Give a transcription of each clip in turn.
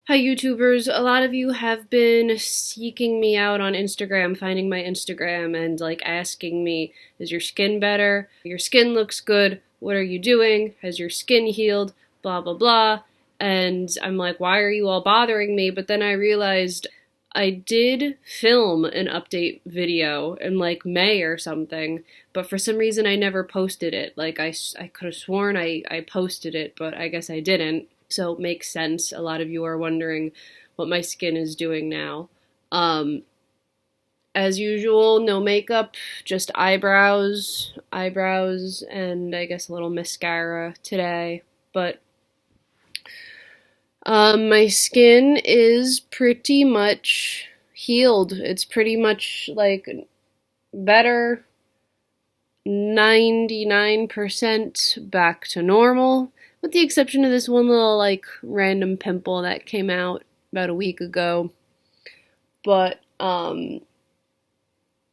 Hi YouTubers, a lot of you have been seeking me out on Instagram, finding my Instagram and like asking me, is your skin better? Your skin looks good. What are you doing? Has your skin healed? Blah blah blah. And I'm like, why are you all bothering me? But then I realized I did film an update video in like May or something, but for some reason I never posted it. Like I could have sworn I posted it, but I guess I didn't. So it makes sense. A lot of you are wondering what my skin is doing now. Um, as usual, no makeup, just eyebrows, and I guess a little mascara today. But my skin is pretty much healed. It's pretty much like better, 99% back to normal, with the exception of this one little like random pimple that came out about a week ago. But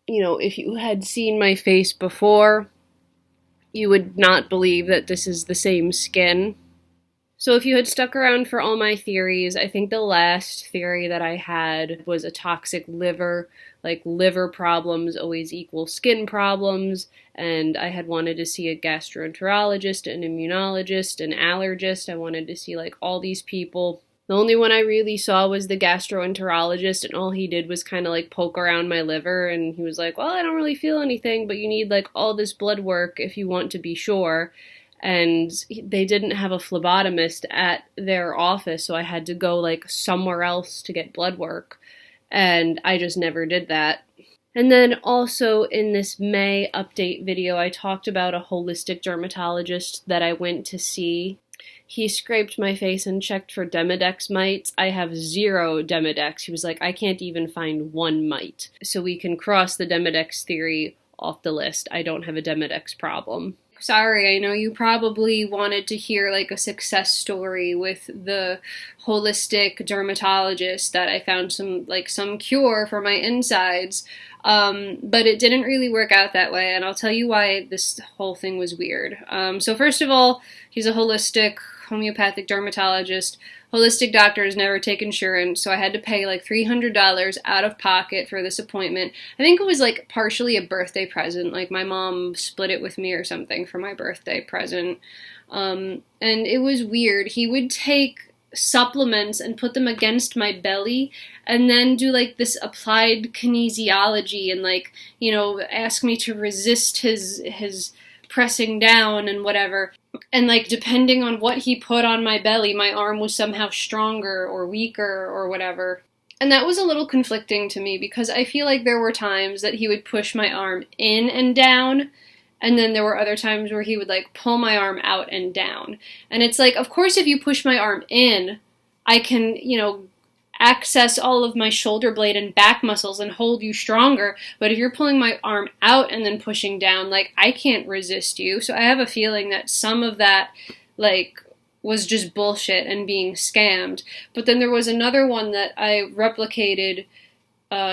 if you had seen my face before, you would not believe that this is the same skin. So if you had stuck around for all my theories, I think the last theory that I had was a toxic liver, like liver problems always equal skin problems, and I had wanted to see a gastroenterologist, an immunologist, an allergist. I wanted to see like all these people. The only one I really saw was the gastroenterologist, and all he did was kind of like poke around my liver, and he was like, well, I don't really feel anything, but you need like all this blood work if you want to be sure. And they didn't have a phlebotomist at their office, so I had to go like somewhere else to get blood work, and I just never did that. And then also in this May update video, I talked about a holistic dermatologist that I went to see. He scraped my face and checked for Demodex mites. I have 0 Demodex. He was like, I can't even find 1 mite. So we can cross the Demodex theory off the list. I don't have a Demodex problem. Sorry, I know you probably wanted to hear like a success story with the holistic dermatologist that I found some cure for my insides, but it didn't really work out that way, and I'll tell you why this whole thing was weird. So first of all, he's a holistic homeopathic dermatologist. Holistic doctors never take insurance, so I had to pay like $300 out of pocket for this appointment. I think it was like partially a birthday present, like my mom split it with me or something for my birthday present. And it was weird. He would take supplements and put them against my belly and then do like this applied kinesiology and like, ask me to resist his pressing down and whatever. And like depending on what he put on my belly, my arm was somehow stronger or weaker or whatever. And that was a little conflicting to me because I feel like there were times that he would push my arm in and down, and then there were other times where he would like pull my arm out and down. And it's like, of course, if you push my arm in, I can, access all of my shoulder blade and back muscles and hold you stronger. But if you're pulling my arm out and then pushing down, like, I can't resist you. So I have a feeling that some of that, like, was just bullshit and being scammed. But then there was another one that I replicated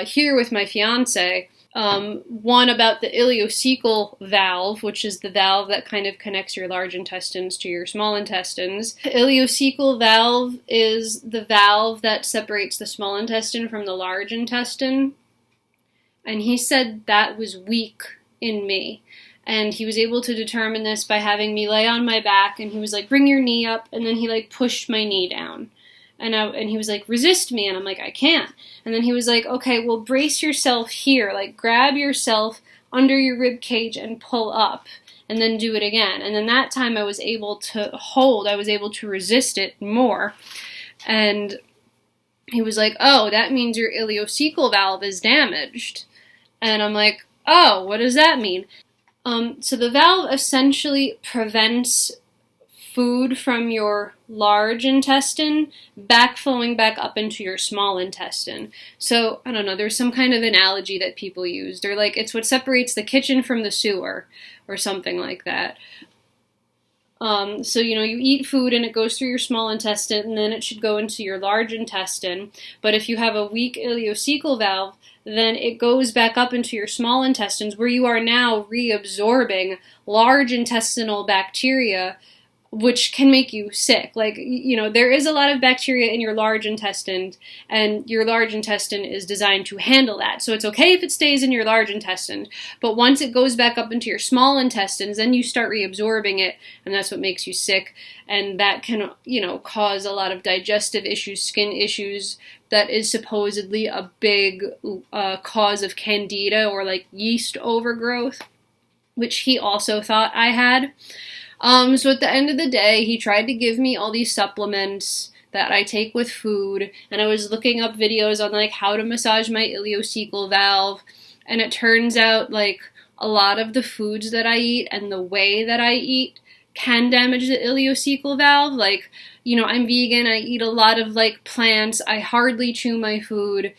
here with my fiance. One about the ileocecal valve, which is the valve that kind of connects your large intestines to your small intestines. The ileocecal valve is the valve that separates the small intestine from the large intestine. And he said that was weak in me. And he was able to determine this by having me lay on my back, and he was like, bring your knee up, and then he like pushed my knee down. And he was like, resist me, and I'm like, I can't. And then he was like, okay, well, brace yourself here, like grab yourself under your rib cage and pull up, and then do it again. And then that time I was able to resist it more. And he was like, oh, that means your ileocecal valve is damaged. And I'm like, oh, what does that mean? So the valve essentially prevents food from your large intestine flowing back up into your small intestine. So, I don't know, there's some kind of analogy that people use. They're like, it's what separates the kitchen from the sewer, or something like that. So, you eat food and it goes through your small intestine, and then it should go into your large intestine. But if you have a weak ileocecal valve, then it goes back up into your small intestines, where you are now reabsorbing large intestinal bacteria which can make you sick. Like, there is a lot of bacteria in your large intestine, and your large intestine is designed to handle that. So it's okay if it stays in your large intestine, but once it goes back up into your small intestines, then you start reabsorbing it, and that's what makes you sick. And that can, cause a lot of digestive issues, skin issues. That is supposedly a big cause of candida, or like yeast overgrowth, which he also thought I had. So at the end of the day, he tried to give me all these supplements that I take with food, and I was looking up videos on like how to massage my ileocecal valve, and it turns out like a lot of the foods that I eat and the way that I eat can damage the ileocecal valve. Like, I'm vegan, I eat a lot of like plants, I hardly chew my food.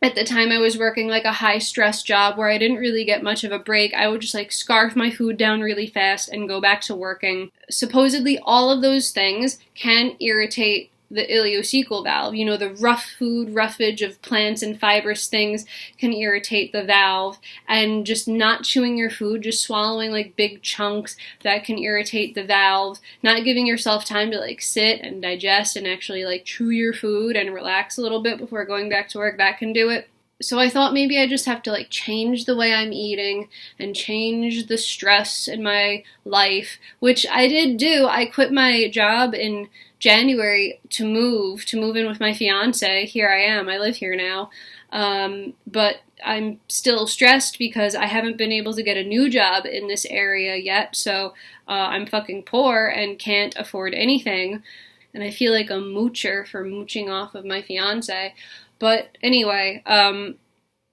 At the time I was working like a high stress job where I didn't really get much of a break. I would just like scarf my food down really fast and go back to working. Supposedly all of those things can irritate the ileocecal valve. The rough food, roughage of plants and fibrous things can irritate the valve, and just not chewing your food, just swallowing like big chunks, that can irritate the valve. Not giving yourself time to like sit and digest and actually like chew your food and relax a little bit before going back to work, that can do it. So I thought maybe I just have to like change the way I'm eating and change the stress in my life, which I did do. I quit my job in January to move in with my fiance. Here I am. I live here now. But I'm still stressed because I haven't been able to get a new job in this area yet. So I'm fucking poor and can't afford anything. And I feel like a moocher for mooching off of my fiance. But anyway,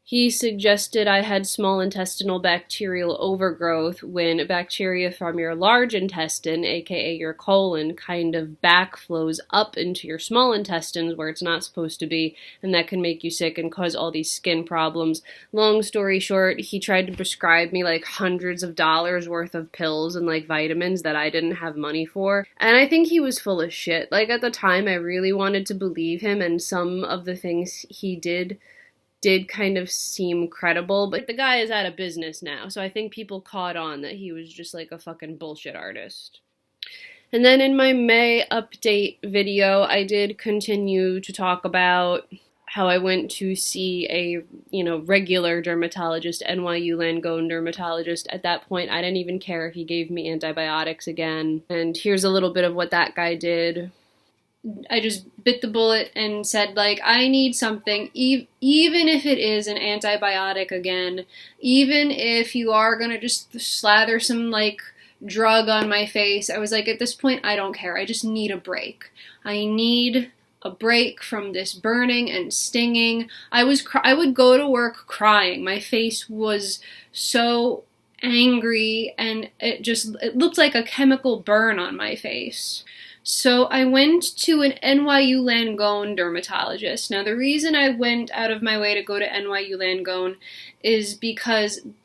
he suggested I had small intestinal bacterial overgrowth, when bacteria from your large intestine, aka your colon, kind of backflows up into your small intestines where it's not supposed to be, and that can make you sick and cause all these skin problems. Long story short, he tried to prescribe me like hundreds of dollars worth of pills and like vitamins that I didn't have money for, and I think he was full of shit. Like, at the time, I really wanted to believe him, and some of the things he did kind of seem credible, but the guy is out of business now, so I think people caught on that he was just like a fucking bullshit artist. And then in my May update video, I did continue to talk about how I went to see a, regular dermatologist, NYU Langone dermatologist. At that point, I didn't even care if he gave me antibiotics again. And here's a little bit of what that guy did. I just bit the bullet and said, like, I need something, even if it is an antibiotic again, even if you are gonna just slather some, like, drug on my face. I was like, at this point, I don't care. I just need a break. I need a break from this burning and stinging. I would go to work crying. My face was so angry, and it looked like a chemical burn on my face. So I went to an NYU Langone dermatologist. Now, the reason I went out of my way to go to NYU Langone is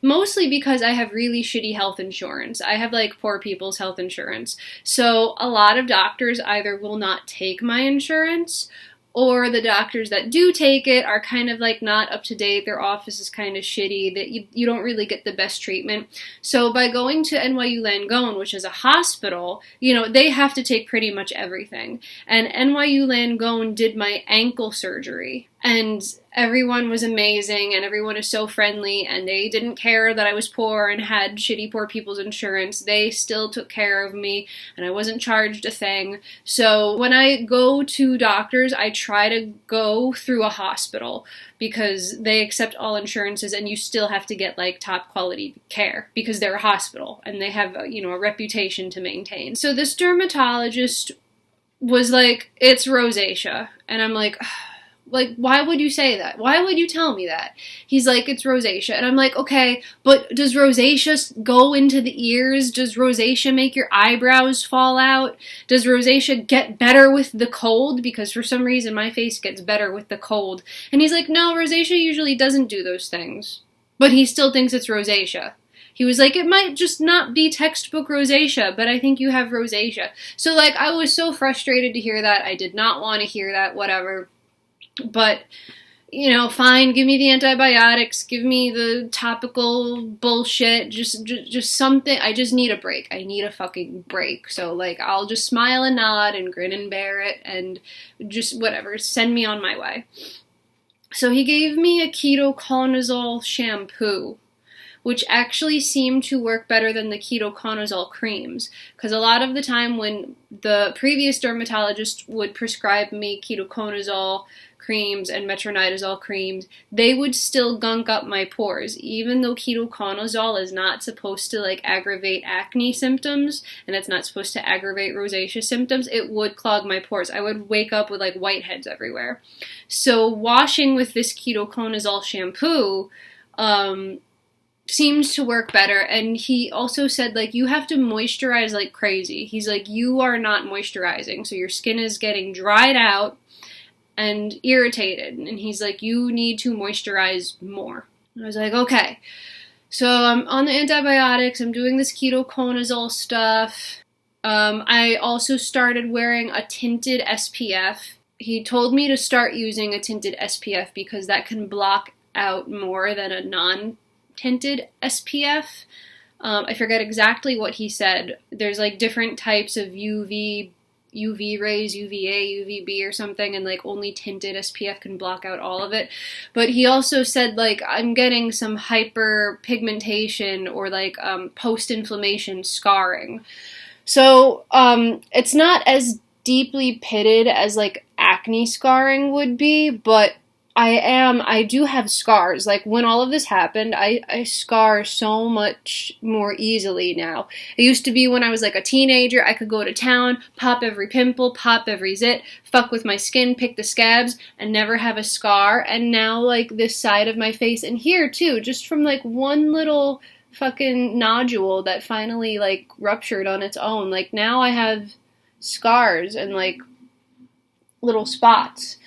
mostly because I have really shitty health insurance. I have like poor people's health insurance. So a lot of doctors either will not take my insurance, or the doctors that do take it are kind of like not up to date. Their office is kind of shitty, that you don't really get the best treatment. So by going to NYU Langone, which is a hospital, they have to take pretty much everything. And NYU Langone did my ankle surgery. And everyone was amazing, and everyone is so friendly, and they didn't care that I was poor and had shitty poor people's insurance. They still took care of me, and I wasn't charged a thing. So when I go to doctors, I try to go through a hospital, because they accept all insurances, and you still have to get like top quality care because they're a hospital and they have a reputation to maintain. So this dermatologist was like, it's rosacea, and I'm like, like, why would you say that? Why would you tell me that? He's like, it's rosacea. And I'm like, okay, but does rosacea go into the ears? Does rosacea make your eyebrows fall out? Does rosacea get better with the cold? Because for some reason my face gets better with the cold. And he's like, no, rosacea usually doesn't do those things. But he still thinks it's rosacea. He was like, it might just not be textbook rosacea, but I think you have rosacea. So like, I was so frustrated to hear that. I did not want to hear that, whatever. But fine, give me the antibiotics, give me the topical bullshit, just something. I just need a break. I need a fucking break. So, like, I'll just smile and nod and grin and bear it and just whatever, send me on my way. So he gave me a ketoconazole shampoo, which actually seemed to work better than the ketoconazole creams. Because a lot of the time when the previous dermatologist would prescribe me ketoconazole creams and metronidazole creams, they would still gunk up my pores. Even though ketoconazole is not supposed to like aggravate acne symptoms, and it's not supposed to aggravate rosacea symptoms, it would clog my pores. I would wake up with like whiteheads everywhere. So washing with this ketoconazole shampoo, seems to work better. And he also said, like, you have to moisturize like crazy. He's like, you are not moisturizing, so your skin is getting dried out and irritated. And he's like, you need to moisturize more. And I was like, okay. So I'm on the antibiotics, I'm doing this ketoconazole stuff. I also started wearing a tinted SPF. He told me to start using a tinted SPF because that can block out more than a non-tinted SPF. I forget exactly what he said. There's like different types of UV rays, UVA, UVB or something, and like only tinted SPF can block out all of it. But he also said, like, I'm getting some hyperpigmentation or like post-inflammation scarring. So it's not as deeply pitted as like acne scarring would be, but I do have scars. Like, when all of this happened, I scar so much more easily now. It used to be when I was like a teenager, I could go to town, pop every pimple, pop every zit, fuck with my skin, pick the scabs, and never have a scar. And now, like, this side of my face, and here too, just from like one little fucking nodule that finally like ruptured on its own. Like, now I have scars and like little spots.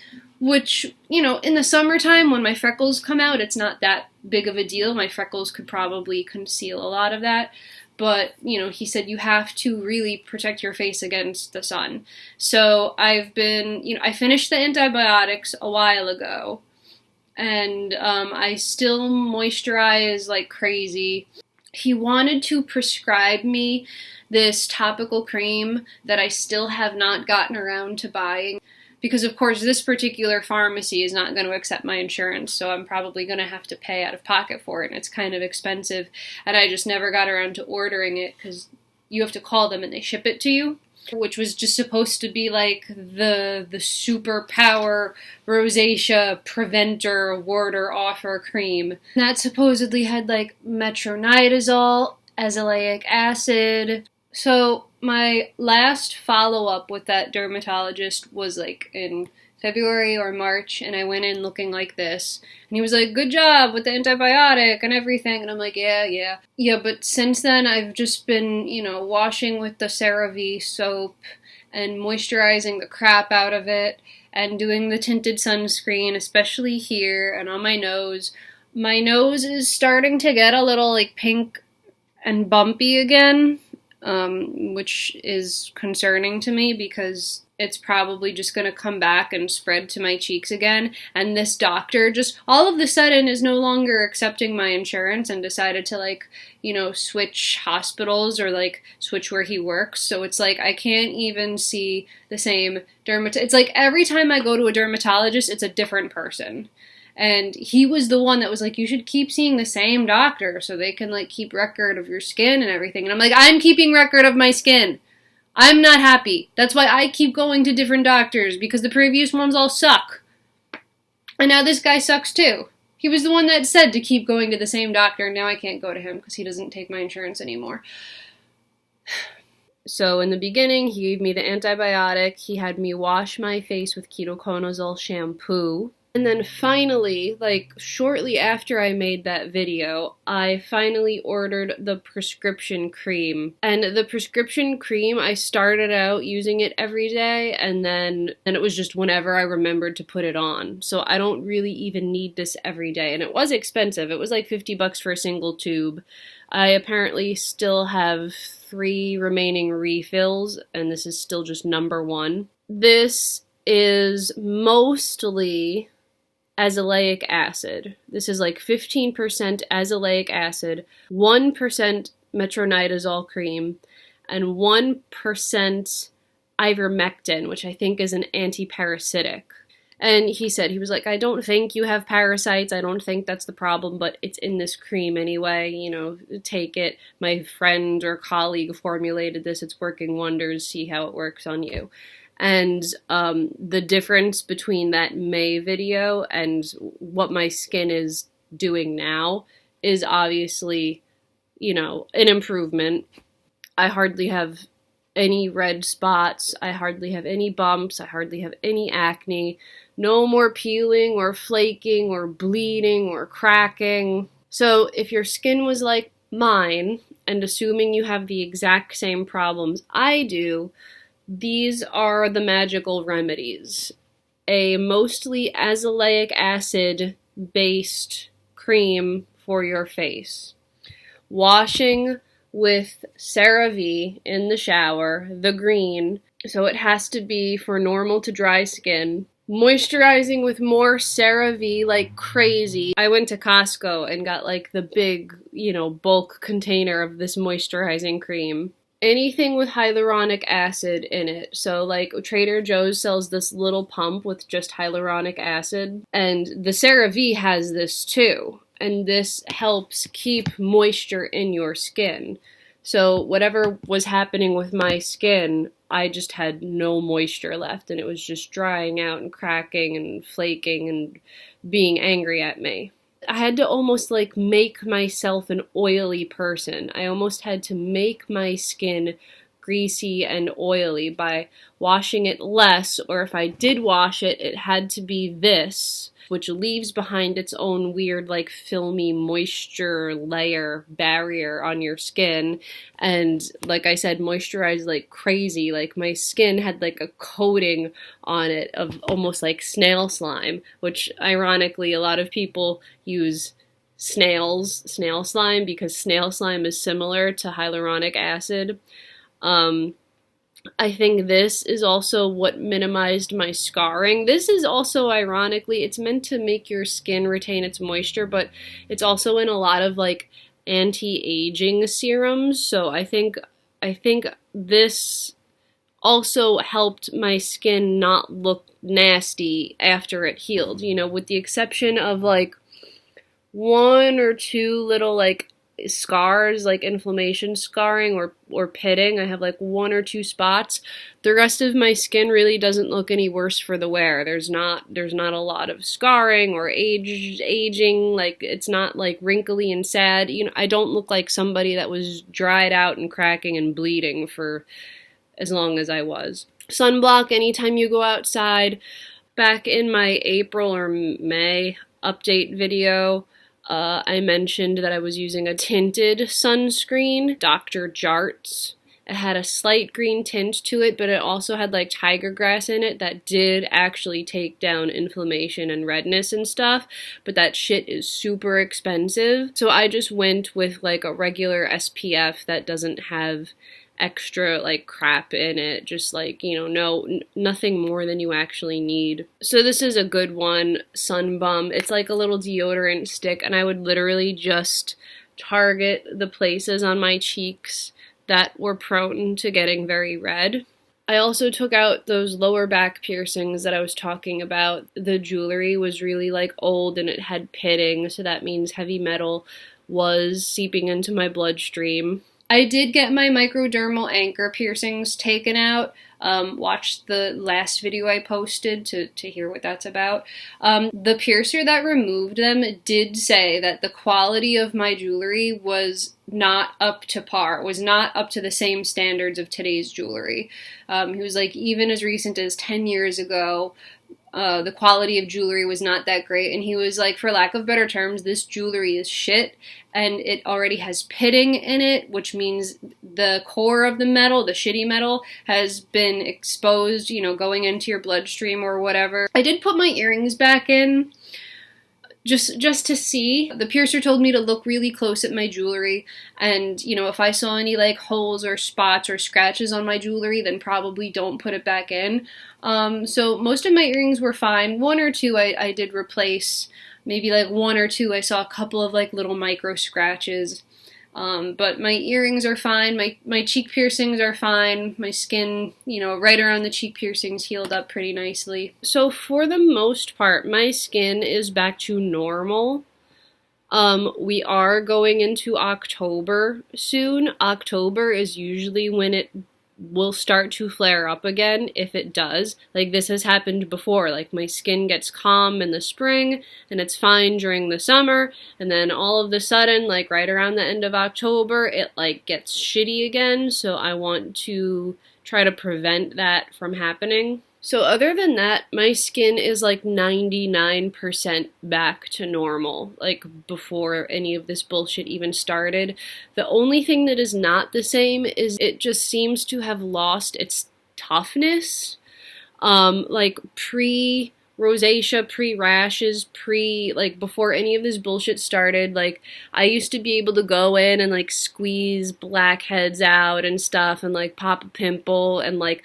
Which, in the summertime when my freckles come out, it's not that big of a deal. My freckles could probably conceal a lot of that. But, he said you have to really protect your face against the sun. So I've been, I finished the antibiotics a while ago. And I still moisturize like crazy. He wanted to prescribe me this topical cream that I still have not gotten around to buying. Because, of course, this particular pharmacy is not going to accept my insurance, so I'm probably going to have to pay out of pocket for it, and it's kind of expensive, and I just never got around to ordering it, because you have to call them and they ship it to you, which was just supposed to be like the superpower rosacea preventer warder offer cream. That supposedly had like metronidazole, azelaic acid. So my last follow-up with that dermatologist was like in February or March, and I went in looking like this. And he was like, good job with the antibiotic and everything. And I'm like, yeah. Yeah, but since then I've just been, washing with the CeraVe soap and moisturizing the crap out of it and doing the tinted sunscreen, especially here and on my nose. My nose is starting to get a little like pink and bumpy again. Which is concerning to me because it's probably just going to come back and spread to my cheeks again. And this doctor just all of a sudden is no longer accepting my insurance and decided to like, switch hospitals or like switch where he works. So it's like I can't even see the same It's like every time I go to a dermatologist, it's a different person. And he was the one that was like, you should keep seeing the same doctor so they can like keep record of your skin and everything. And I'm like, I'm keeping record of my skin. I'm not happy. That's why I keep going to different doctors, because the previous ones all suck. And now this guy sucks too. He was the one that said to keep going to the same doctor, and now I can't go to him because he doesn't take my insurance anymore. So in the beginning, he gave me the antibiotic. He had me wash my face with ketoconazole shampoo. And then finally, like shortly after I made that video, I finally ordered the prescription cream. And the prescription cream, I started out using it every day, and then it was just whenever I remembered to put it on. So I don't really even need this every day. And it was expensive. It was like $50 for a single tube. I apparently still have 3 remaining refills, and this is still just number 1. This is mostly azelaic acid. This is like 15% azelaic acid, 1% metronidazole cream, and 1% ivermectin, which I think is an antiparasitic. And he was like, I don't think you have parasites. I don't think that's the problem, but it's in this cream anyway. Take it. My friend or colleague formulated this. It's working wonders. See how it works on you. And the difference between that May video and what my skin is doing now is obviously, an improvement. I hardly have any red spots. I hardly have any bumps. I hardly have any acne. No more peeling or flaking or bleeding or cracking. So if your skin was like mine, and assuming you have the exact same problems I do, these are the magical remedies. A mostly azelaic acid based cream for your face. Washing with CeraVe in the shower, the green, so it has to be for normal to dry skin. Moisturizing with more CeraVe like crazy. I went to Costco and got like the big, bulk container of this moisturizing cream. Anything with hyaluronic acid in it. So like Trader Joe's sells this little pump with just hyaluronic acid, and the CeraVe has this too. And this helps keep moisture in your skin. So whatever was happening with my skin, I just had no moisture left, and it was just drying out and cracking and flaking and being angry at me. I had to almost like make myself an oily person. I almost had to make my skin greasy and oily by washing it less, or if I did wash it, it had to be this, which leaves behind its own weird like filmy moisture layer barrier on your skin, and like I said, moisturize like crazy. Like my skin had like a coating on it of almost like snail slime, which ironically a lot of people use snail slime because snail slime is similar to hyaluronic acid. I think this is also what minimized my scarring. This is also, ironically, it's meant to make your skin retain its moisture, but it's also in a lot of like anti-aging serums. So I think this also helped my skin not look nasty after it healed, with the exception of like one or two little like scars, like inflammation scarring or pitting. I have like one or two spots. The rest of my skin really doesn't look any worse for the wear. There's not a lot of scarring or aging. Like it's not like wrinkly and sad. I don't look like somebody that was dried out and cracking and bleeding for as long as I was. Sunblock anytime you go outside. Back in my April or May update video, I mentioned that I was using a tinted sunscreen, Dr. Jart's. It had a slight green tint to it, but it also had like tiger grass in it that did actually take down inflammation and redness and stuff, but that shit is super expensive. So I just went with like a regular SPF that doesn't have extra like crap in it, just like, nothing more than you actually need. So this is a good one, Sun Bum. It's like a little deodorant stick, and I would literally just target the places on my cheeks that were prone to getting very red. I also took out those lower back piercings that I was talking about. The jewelry was really like old and it had pitting, so that means heavy metal was seeping into my bloodstream. I did get my microdermal anchor piercings taken out. Watch the last video I posted to hear what that's about. The piercer that removed them did say that the quality of my jewelry was not up to par, was not up to the same standards of today's jewelry. He was like, even as recent as 10 years ago, the quality of jewelry was not that great, and he was like, for lack of better terms, this jewelry is shit, and it already has pitting in it, which means the core of the metal, the shitty metal, has been exposed, going into your bloodstream or whatever. I did put my earrings back in. just to see. The piercer told me to look really close at my jewelry, and if I saw any like holes or spots or scratches on my jewelry, then probably don't put it back in. So most of my earrings were fine. One or two I did replace. Maybe like one or two I saw a couple of like little micro scratches. But my earrings are fine, my cheek piercings are fine, my skin, right around the cheek piercings healed up pretty nicely. So for the most part, my skin is back to normal. We are going into October soon. October is usually when it will start to flare up again, if it does. Like, this has happened before. Like, my skin gets calm in the spring, and it's fine during the summer, and then all of a sudden, like, right around the end of October, it, like, gets shitty again, so I want to try to prevent that from happening. So other than that, my skin is like 99% back to normal, like before any of this bullshit even started. The only thing that is not the same is it just seems to have lost its toughness. Like pre-rosacea, pre-rashes, like before any of this bullshit started, like I used to be able to go in and like squeeze blackheads out and stuff and like pop a pimple and like,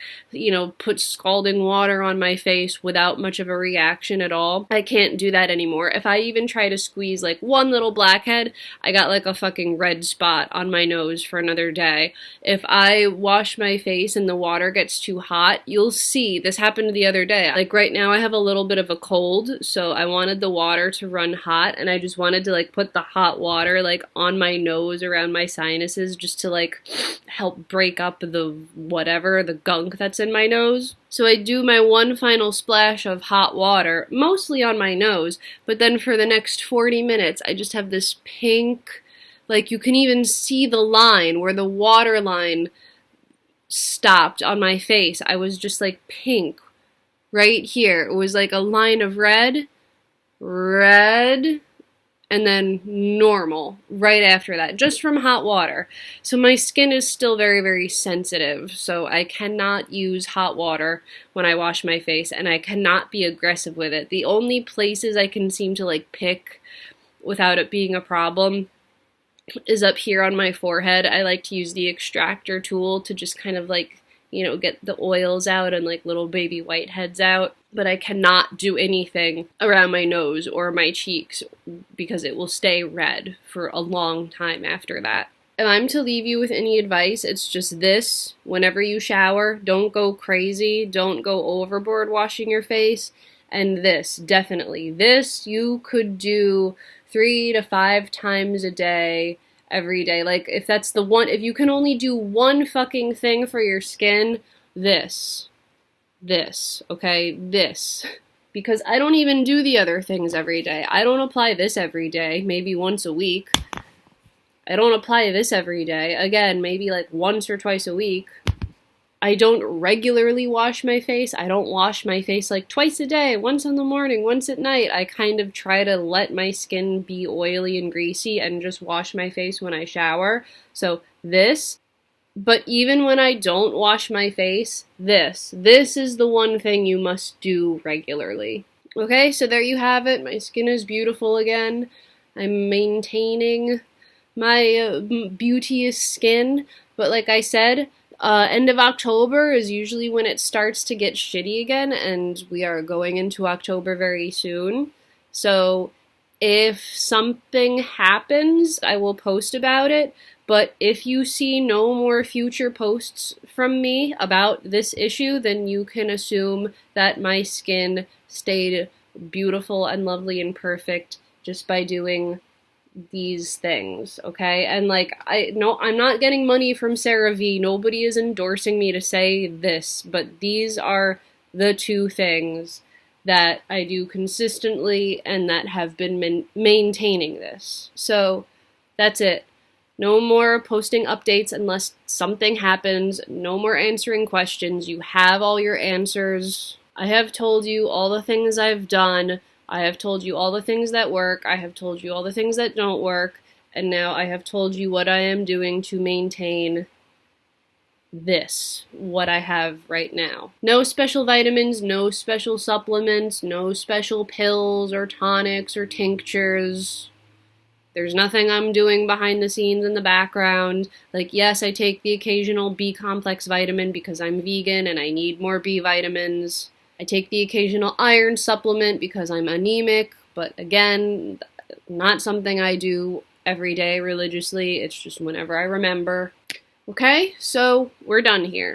put scalding water on my face without much of a reaction at all. I can't do that anymore. If I even try to squeeze like one little blackhead, I got like a fucking red spot on my nose for another day. If I wash my face and the water gets too hot, you'll see. This happened the other day. Like right now I have a little bit of a cold, so I wanted the water to run hot, and I just wanted to like put the hot water like on my nose around my sinuses just to like help break up the gunk that's in my nose. So I do my one final splash of hot water, mostly on my nose, but then for the next 40 minutes I just have this pink, like you can even see the line where the water line stopped on my face. I was just like pink right here. It was like a line of red, and then normal right after that, just from hot water. So my skin is still very, very sensitive, so I cannot use hot water when I wash my face, and I cannot be aggressive with it. The only places I can seem to like pick without it being a problem is up here on my forehead. I like to use the extractor tool to just kind of like, get the oils out and like little baby whiteheads out. But I cannot do anything around my nose or my cheeks because it will stay red for a long time after that. If I'm to leave you with any advice, it's just this: whenever you shower, don't go crazy, don't go overboard washing your face. And this, definitely, this you could do 3 to 5 times a day, every day. Like, if you can only do one fucking thing for your skin, this, okay, this. Because I don't even do the other things every day. I don't apply this every day, maybe once a week. I don't apply this every day, again, maybe like once or twice a week. I don't regularly wash my face. I don't wash my face like twice a day, once in the morning, once at night. I kind of try to let my skin be oily and greasy and just wash my face when I shower. So this, but even when I don't wash my face, this is the one thing you must do regularly. Okay, so there you have it. My skin is beautiful again. I'm maintaining my beauteous skin, but like I said, end of October is usually when it starts to get shitty again, and we are going into October very soon. So if something happens, I will post about it. But if you see no more future posts from me about this issue, then you can assume that my skin stayed beautiful and lovely and perfect just by doing these things, okay? And like, I'm not getting money from CeraVe. Nobody is endorsing me to say this, but these are the 2 things that I do consistently and that have been maintaining this. So that's it. No more posting updates unless something happens. No more answering questions. You have all your answers. I have told you all the things I've done. I have told you all the things that work. I have told you all the things that don't work. And now I have told you what I am doing to maintain what I have right now. No special vitamins, no special supplements, no special pills or tonics or tinctures. There's nothing I'm doing behind the scenes in the background. Like, yes, I take the occasional B complex vitamin because I'm vegan and I need more B vitamins. I take the occasional iron supplement because I'm anemic, but again, not something I do every day religiously. It's just whenever I remember. Okay, so we're done here.